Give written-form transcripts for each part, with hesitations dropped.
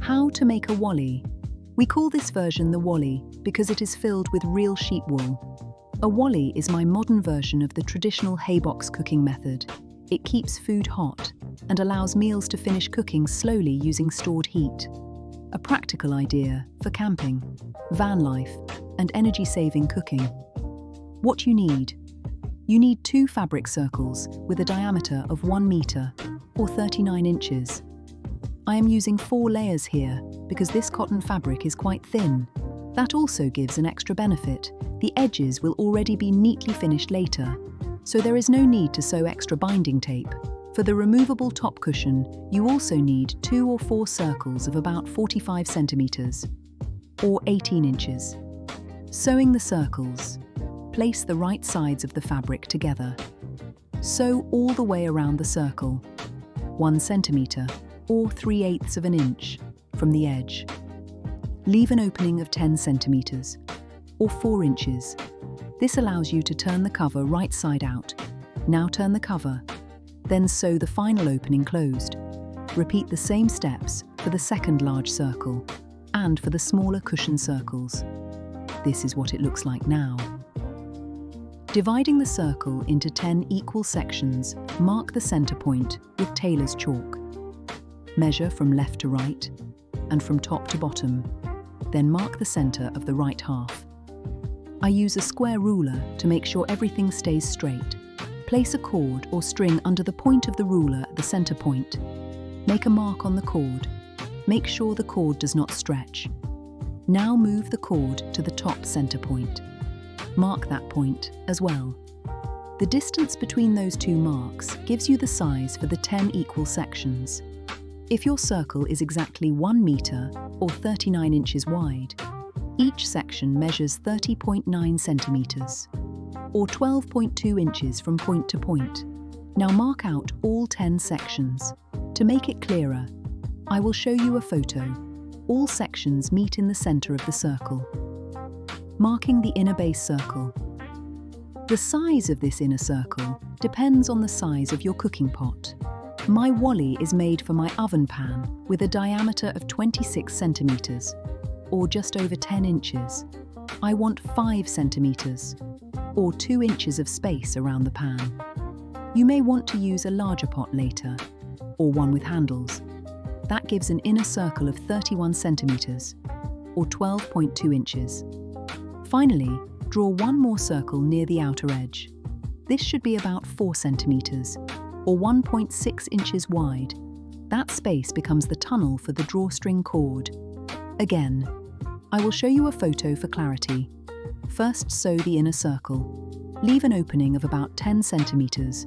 How to make a wally. We call this version the wally because it is filled with real sheep wool. A wally is my modern version of the traditional Haybox cooking method. It keeps food hot and allows meals to finish cooking slowly using stored heat. A practical idea for camping, van life, and energy-saving cooking. What you need. You need 2 fabric circles with a diameter of 1 meter or 39 inches. I am using 4 layers here because this cotton fabric is quite thin. That also gives an extra benefit. The edges will already be neatly finished later, so there is no need to sew extra binding tape. For the removable top cushion, you also need 2 or 4 circles of about 45 centimeters or 18 inches. Sewing the circles. Place the right sides of the fabric together. Sew all the way around the circle, 1 centimeter or 3/8 of an inch from the edge. Leave an opening of 10 centimeters or 4 inches. This allows you to turn the cover right side out. Now turn the cover, then sew the final opening closed. Repeat the same steps for the second large circle and for the smaller cushion circles. This is what it looks like now. Dividing the circle into 10 equal sections, mark the center point with tailor's chalk. Measure from left to right and from top to bottom, then mark the center of the right half. I use a square ruler to make sure everything stays straight. Place a cord or string under the point of the ruler at the center point. Make a mark on the cord. Make sure the cord does not stretch. Now move the cord to the top center point. Mark that point as well. The distance between those 2 marks gives you the size for the 10 equal sections. If your circle is exactly 1 meter or 39 inches wide, each section measures 30.9 centimeters or 12.2 inches from point to point. Now mark out all 10 sections. To make it clearer, I will show you a photo. All sections meet in the center of the circle. Marking the inner base circle. The size of this inner circle depends on the size of your cooking pot. My wally is made for my oven pan with a diameter of 26 centimeters, or just over 10 inches. I want 5 centimeters, or 2 inches of space around the pan. You may want to use a larger pot later, or one with handles. That gives an inner circle of 31 centimeters, or 12.2 inches. Finally, draw one more circle near the outer edge. This should be about 4 centimeters, or 1.6 inches wide. That space becomes the tunnel for the drawstring cord. Again, I will show you a photo for clarity. First, sew the inner circle. Leave an opening of about 10 centimeters,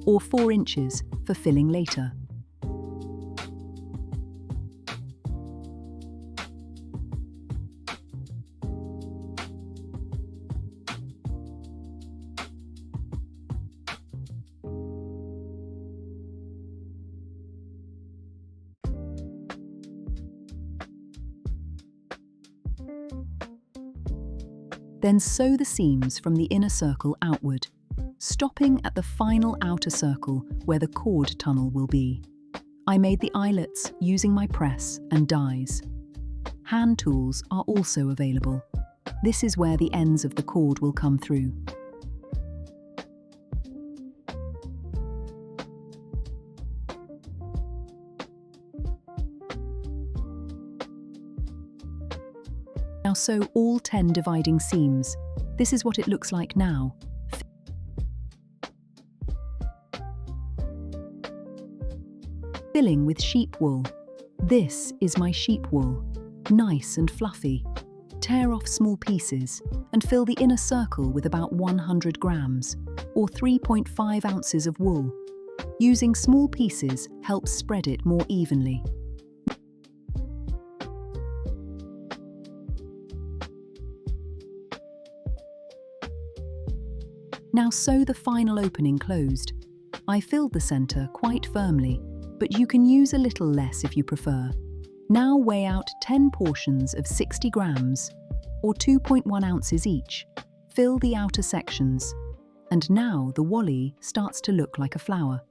or 4 inches for filling later. Then sew the seams from the inner circle outward, stopping at the final outer circle where the cord tunnel will be. I made the eyelets using my press and dies. Hand tools are also available. This is where the ends of the cord will come through. Now sew all 10 dividing seams. This is what it looks like now. Filling with sheep wool. This is my sheep wool, nice and fluffy. Tear off small pieces and fill the inner circle with about 100 grams, or 3.5 ounces of wool. Using small pieces helps spread it more evenly. Now sew the final opening closed. I filled the center quite firmly, but you can use a little less if you prefer. Now weigh out 10 portions of 60 grams, or 2.1 ounces each. Fill the outer sections. And now the wally starts to look like a flower.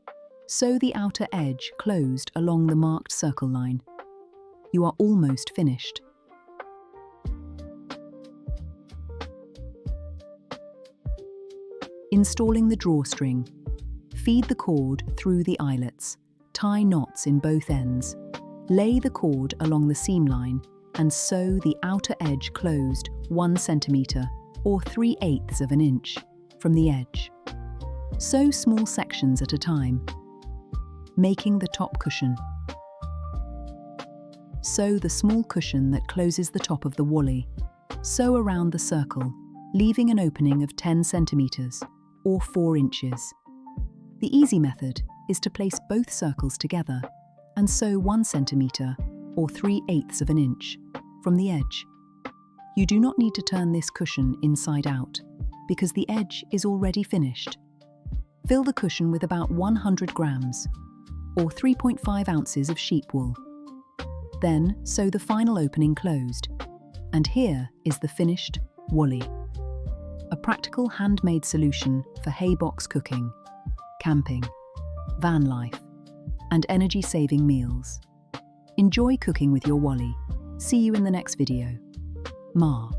Sew the outer edge closed along the marked circle line. You are almost finished. Installing the drawstring. Feed the cord through the eyelets. Tie knots in both ends. Lay the cord along the seam line and sew the outer edge closed 1 centimetre or 3/8 of an inch from the edge. Sew small sections at a time. Making the top cushion. Sew the small cushion that closes the top of the wally. Sew around the circle, leaving an opening of 10 centimetres or 4 inches. The easy method is to place both circles together and sew 1 centimetre or 3/8 of an inch from the edge. You do not need to turn this cushion inside out because the edge is already finished. Fill the cushion with about 100 grams or 3.5 ounces of sheep wool. Then sew the final opening closed. And here is the finished wally. A practical handmade solution for haybox cooking, camping, van life, and energy-saving meals. Enjoy cooking with your wally. See you in the next video. Ma.